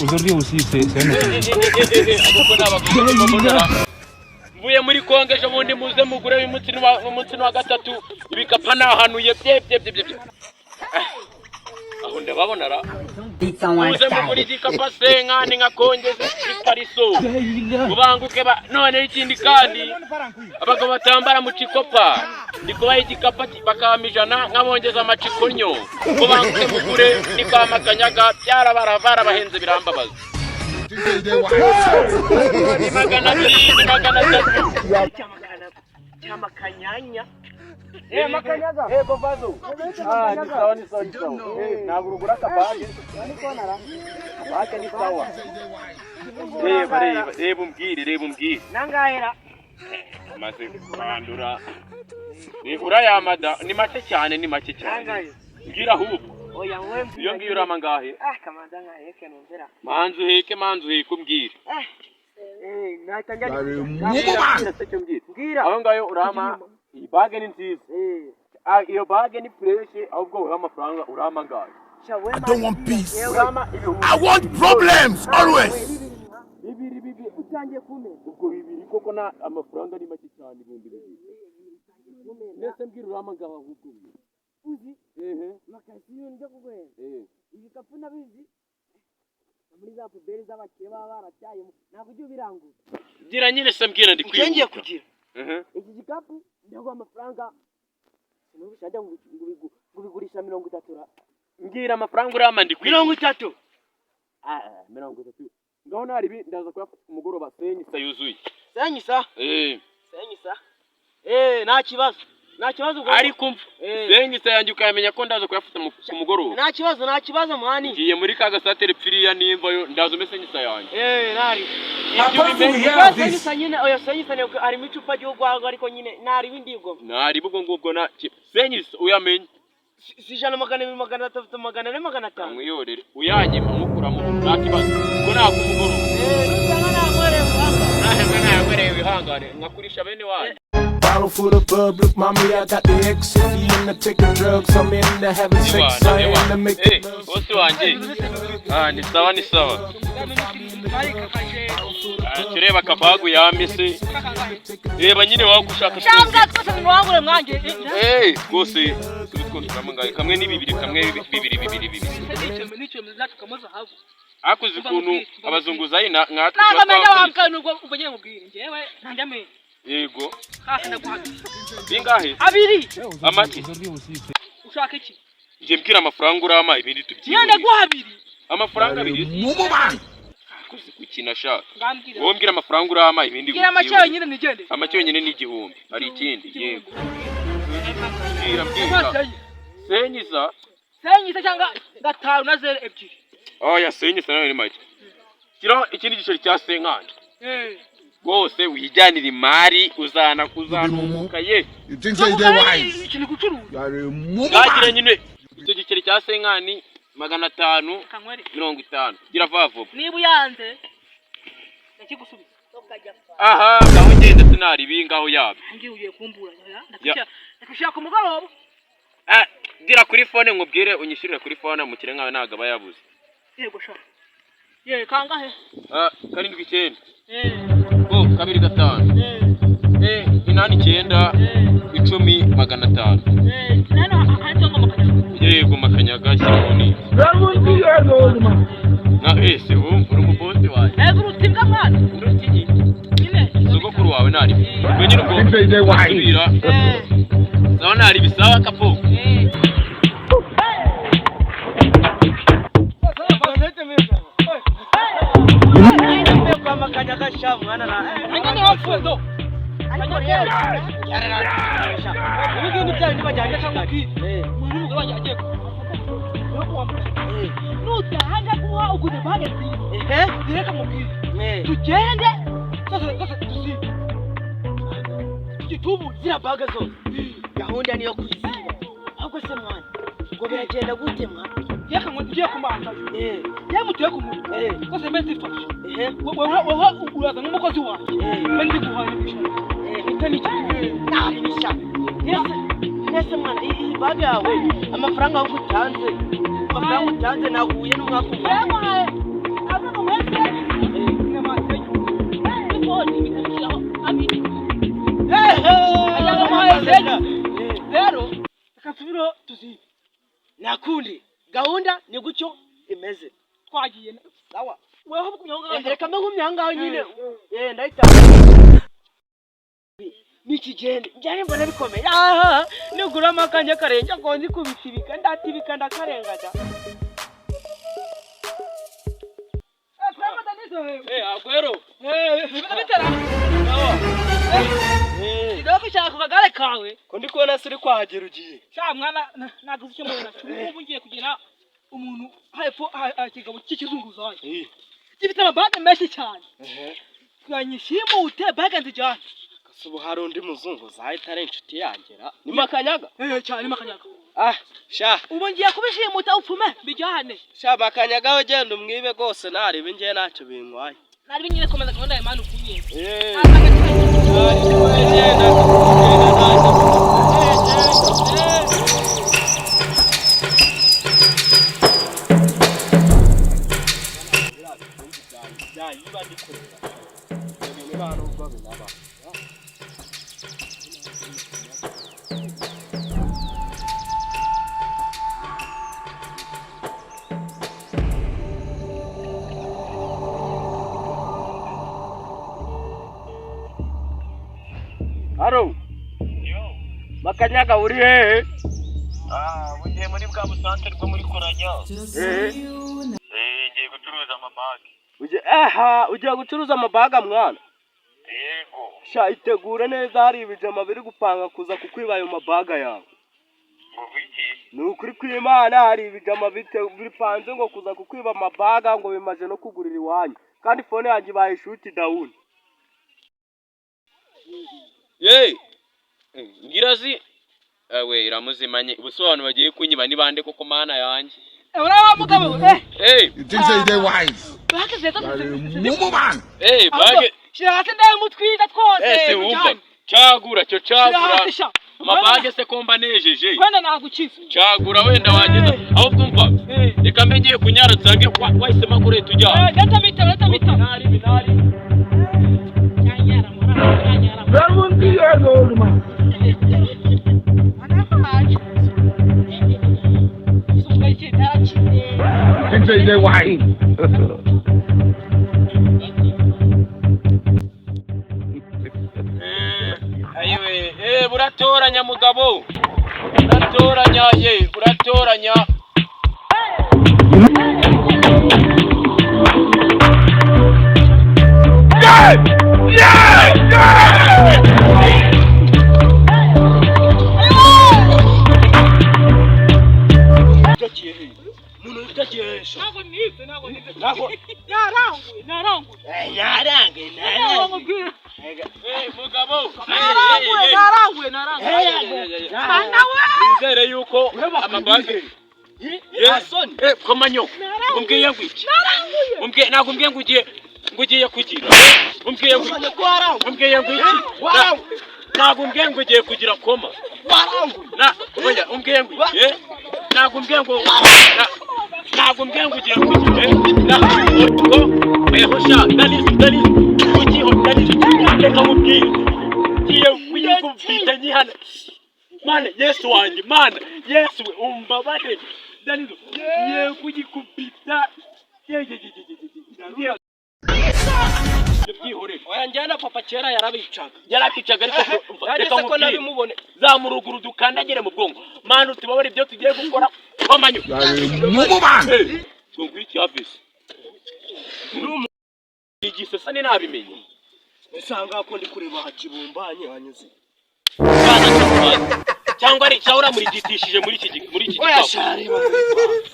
aujourd'hui aussi c'est mvuye muri Kongo ejo bundi muze mugure umunsi wa gatatu ibikapa nahanuye bye aho ndababona ra muze mugure igikapa senkani nka kongeze ikariso ubanguke none ikindi kandi abagabo batambara mu cikopa ndikubaye igikapa bakamijana nkabongeza amacikonyo ubanguke mugure ni kwa makanyaga byarabaravara bahenze birambabaza magana chama kanyanya makanyaga bovazo ni sawa nagurugura kabage niko nara kabage ni sawa reba umbwire nangahera maze kwandura nihura ya mada ni make cyane ngira ahubwo oya wewe iyo ngiyo urama ngahe kamanda ngaheke numvira manzu heke umbwire natangira ngira aho ngayo urama iyi bage ni nziza iyo bage ni fresh ahubwo urama amafaranga urama ngahe I don't want peace. I want problems always. Bibi utangiye kume ubwo bibiri koko na amafaranga ni make cyane ibihumbi bibiri nese mbwira urama ngahe ahubwo uzi makasiyo njya kugwera ibikapu nabizi muri za puberi z'abakire baba baracyayemo ntabwo ujye ubirangura gira nyine se mbwira ndi kwibuka ngiye kugira iki gikapu ndaguha amafaranga n'ubishajya ngubigurisha 30 mbwira amafaranga urama ndi kwibuka 30 30 ngaho nari ndaza kuyafata ku mugoroba senyisa yuzuye senyisa nta kibazo ubwo ariko senyisa yanjye ukayamenya ko ndaza kuyafata ku mugoroba nta kibazo mani ngiye muri kagasateri pfiriya nimba yo ndaza senyisa yanjye nari ibyo bimenye senyisa nyine oya senyisa ne ari micupa ry'ugwago ariko nyine nari bindigo nari bugo ngubwo na senyisa uyamenye sijana magana 300 mwiyorere uyanjye mukuramo nta kibazo ko nta ku mugoroba nagore wihangane ngakurisha bene waje Bottle full of public, mommy, I got the X. If you in the taking drugs, I'm in the having sex. I in the making wose wanje ni sawa tureba kabagu yambise reba nyine wagushaka cyangwa twese mwangure mwange gose tubikondamo ngaye kamwe ni bibiri nicyo muzatukamoza havu akuzi kuntu abazunguzayi nkatwe ngamenya wamkana ubwo ubonye mubwire njewe ntandame yego ndaguhaga bingahe abiri amaki ushaka iki nje mbwira amafaranga urama ibindi tubyiye nyanda guhabiri amafaranga abiri akuzi kukina shaka wowe mbwira amafaranga urama ibindi mbwira amacyo nyine nigende amacyo nyine ni igihumbi hari ikindi yego mbwira senyisa cyangwa 5 na 0 ebyiri oya senyisa nawe ni make kiro ikindi giceri cya senkanje bose wijyanira imari uzanuka ye ikintu gucuruza gagira nyine icyo giceri cya senkani 550 gira vavo niba uyanze ndakigusubiza aha ngaho ngende sinari bingaho yabe ngiye ugiye kumbura ndakushaka ku mugoroba gira kuri phone nkubwire unyishirire kuri phone mu kire nkawe naga bayabuze yego sha kangahe 79 kabiri 5 9 10 500 yego makanyaga shironi na ese uri umubosi wawe urutinga mwana urutigi nyine sogokuru wawe nari we nyine ubwo subira sawa nari bisawa kapo kwa makanyaga sha mwana na ni wafundo ibintu byawe ntibajyanye cyangwa muri mugabo yagiye nutahanga kuba uguze bagezi direka mubwire tugende tubu zira baga zose gahunda niyo kuziba ahubwo se mwana ngo biragenda gute mwana yaka ngo tugiye kumanga yamutuye ku muntu kose mbe zifashe wowe uraza nk'umukozi wawe mbe ndi guhanisha itani cyane nari nisha nese mwana iyi bag yawe amafaranga yo gutanze nahuye n'umwaka umwe aba no mwese ne masenyu ifoni bikashiraho abiri rero akasubiro tuzi nakundi gahunda ni gucyo imeze twagiye sawa weho kumyanga reka mbe kumyanga nyine ndahita nikigende njyane mbona bikomeye nigura makanje karenge konzi kubitibika ndatibika ndakarengada agwero bitera Ndoko cyaka kugare kawe ko ndi kubona siri kwahagera ugiye sha mwana naguze cyo mbona ubu ngiye kugira umuntu hepfo akigabo cy'ikizunguzaye gifite amabanga menshi cyane twanyishimo ute baga nzijyana kasubu hari undi muzungu zahita ari inshuti yangera ni makanyaga cyane makanyaga sha ubu ngiye kubishimuta upfume bijyane sha makanyaga we genda umwibe gose narebe ngiye ntacyo binkwaye nari nyine komeza gahunda ya manu kuye Haro. Yo. Makanyaga uri hehe? Ugiye muri bwa busantere bwo muri Koranya. Ngiye gucuruza amabage. Ugiye gucuruza amabaga mwana? Yego. Sha itegure neza hari ibijama biri gupanga kuza kukwiba ayo mabaga yawe. Nguviki? Nukuri kw'Imana hari ibijama bipanze ngo kuza kukwiba amabaga ngo bimaze no kugurira iwanyu. Kandi phone yanjye bayishuti down. Ngirazi we iramuzimanye ubusobanuro bagiye kunyiba nibande koko mana yanjye uraba mugabo you think say they wise mumu man bage shirate ndaye mutwida twose wumva cyagura cyo cyagura amabage se komba nejeje kwenda nagukiza cyagura wenda wageza aho bwumva reka mbegiye kunyara tsange wahise makure tujya data bita binari cyanyara muranyara Ramundi yego man Say they wise ayiwe buratoranya mugabo buratoranya buratoranya Nizere yuko amabage komanyo umbwiye ngwiki ntabwo umbwiye ngugiye kugira umbwiye ngwiki ntabwo umbwiye ngugiye kugira koma umbwiye ngwiki ntabwo umbwiye ngo ntabwo umbwiye ngugiye kugira hosha dali ugiho dali reka mubwire ngiye kuyikubita nyihana Mana Yesu wanjye mana Yesu umbabare dalizo ye kugikubita byihore oyanjyana papa kera yarabicaga ariko reka nabimubone zamuruguru dukandagire mu bwongo mana utubabare ibyo tugiye gukora komanyo mumu man ngwiki office igise sane nabimenye usanga ko ndi kureba hakibumbanye hanyuze cyangwa ari cyawura muri gitishije muri iki gitabo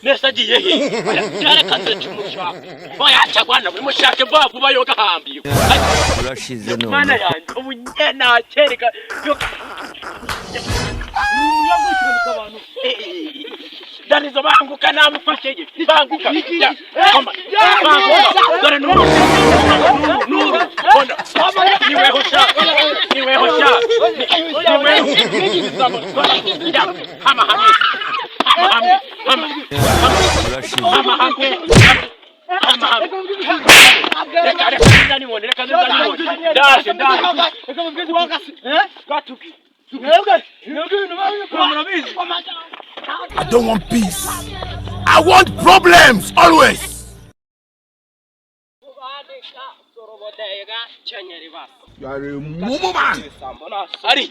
nesa agiye he cyarekaze cyumushaka oya cyagwana muri mushake bwa kuba yoga hambiye urashize no mana yanjye ubu nyena kereka yo yagushyira abantu Danizo banguka namufasheje. Banguka. Banguka. Dore nuru. Bona. Niweho sha. Hama. I don't want peace. I want problems always. You are a mumu man. Ari.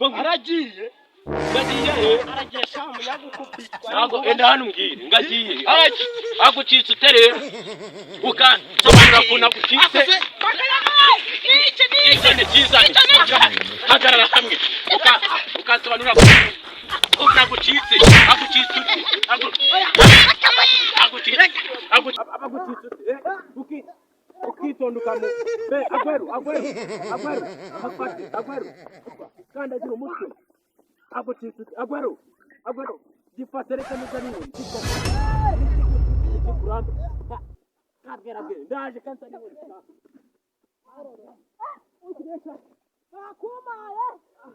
Aragiye. Aragiye shamu yagukubitwa. Nago enda hano mbwire ngagiye. Agucitse utere. Ukasobanura ko nagucitse. Ikene kizanye. Hagarara hamwe. Ukasobanura ko unagucitse. Agucitse. Ukitonduka mu Agwero kandagira umutwe agucitse Agwero gifate reka nizanire kikuramba kabwera ndaje kansani wakumaye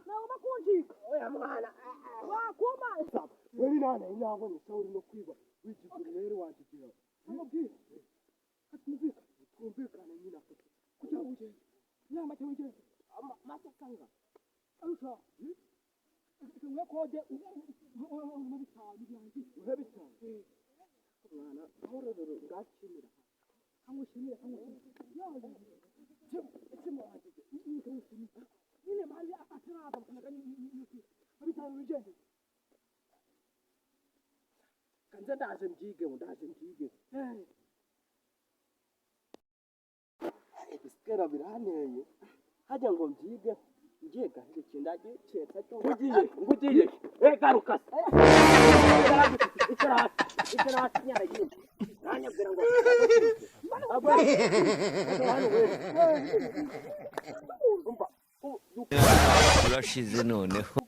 nawe makunjika oya mwana wakumaye wewe nana inabo ni sauri no kwiba wigikuri rero wagigira amubwire atumvika kumvikana nyina kugira uje nama cyo uje amasakanga arusha kimwe koje mu bitanu byanjye uhebitanu mwana horororo ngakimira kamushimira nine mali ataraba kanagani bitanu bigende kanza ndaje mjige bisikera biraneye hajya ngo mbyige ngiye gahindukira ndaje ceta cyo ngugiye garuka ikarasi nyaragiye nanyabwira ngo urashize noneho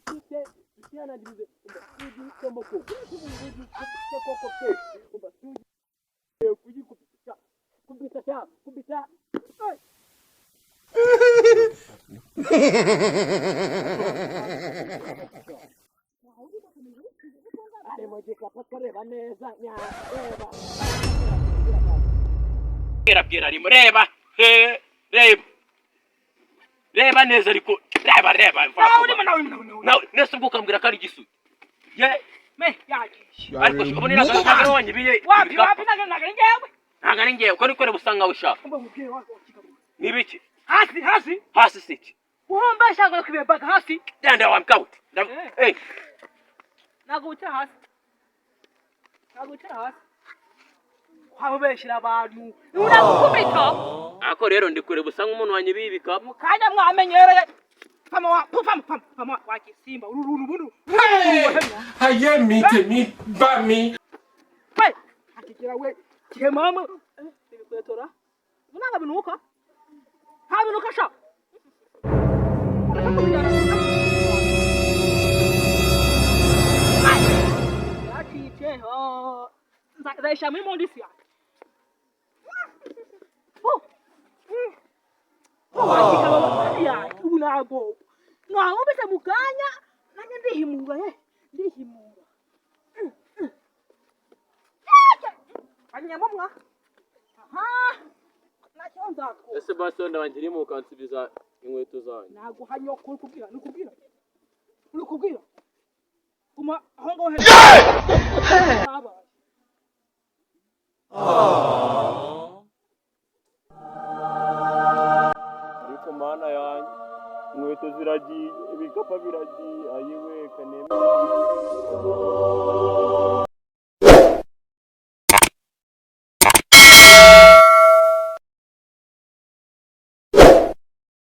kubita Bwira arimo reba neza ariko reba nawe nese ubwo ukambwira ko ari igisuti ye me yagisha ariko ubonera gahagara wanyibiye wapi nagaringewe ntaga ari ngewe ko niko busanga ushaka umba mubwiye wako nibiki hasi siki uhomba shaka kubeba hasi ndanda wa mkout naguta hasi kwabo beshira abantu unagukubita ako rero ndikure busanga umuntu wanyibibika mukanya mwamenyereye pama wakisimba uruntu Haye mite bami. we akikira we kemama ibikwetora unanga binuka habinuka sha yakije zaisha mimi ndisi ya akika baba ya unago ngaho bese mukanya nanye ndihimura anyamwa nacyonzako ese basonda wanjirimo ukansubiza inkweto zanyu nago hanyo kubwira nukubwira kuma aho ngaho ariko mana yanjye inkweto ziragiye ibikapu biragiye ayiwe kaneme